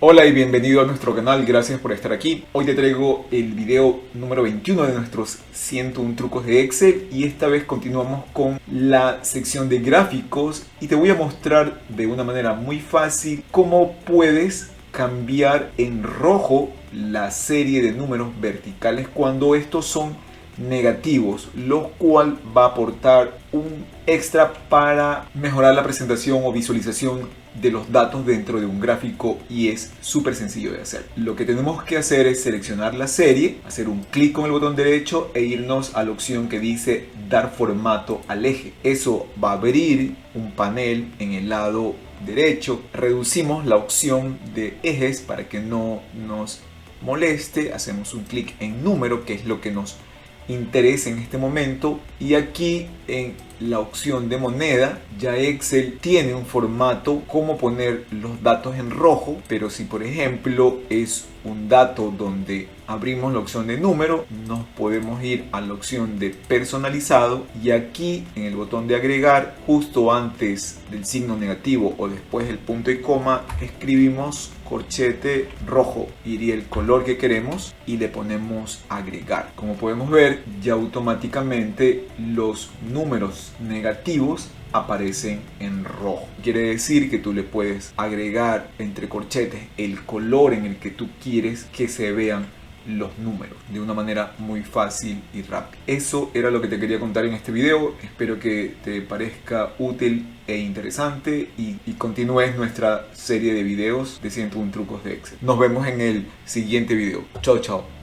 Hola y bienvenido a nuestro canal, gracias por estar aquí. Hoy te traigo el video número 21 de nuestros 101 trucos de Excel y esta vez continuamos con la sección de gráficos y te voy a mostrar de una manera muy fácil cómo puedes cambiar en rojo la serie de números verticales cuando estos son negativos, lo cual va a aportar un extra para mejorar la presentación o visualización de los datos dentro de un gráfico y es súper sencillo de hacer. Lo que tenemos que hacer es seleccionar la serie, hacer un clic con el botón derecho e irnos a la opción que dice dar formato al eje. Eso va a abrir un panel en el lado derecho. Reducimos la opción de ejes para que no nos moleste. Hacemos un clic en número, que es lo que nos interesa en este momento, y aquí en la opción de moneda ya Excel tiene un formato como poner los datos en rojo, pero si por ejemplo es un dato donde abrimos la opción de número, nos podemos ir a la opción de personalizado y aquí en el botón de agregar, justo antes del signo negativo o después del punto y coma, escribimos corchete rojo, iría el color que queremos y le ponemos agregar. Como podemos ver, ya automáticamente los números negativos aparecen en rojo. Quiere decir que tú le puedes agregar entre corchetes el color en el que tú quieres que se vean los números de una manera muy fácil y rápida. Eso era lo que te quería contar en este video. Espero que te parezca útil e interesante y continúes nuestra serie de videos de 101 trucos de Excel. Nos vemos en el siguiente video. Chao, chao.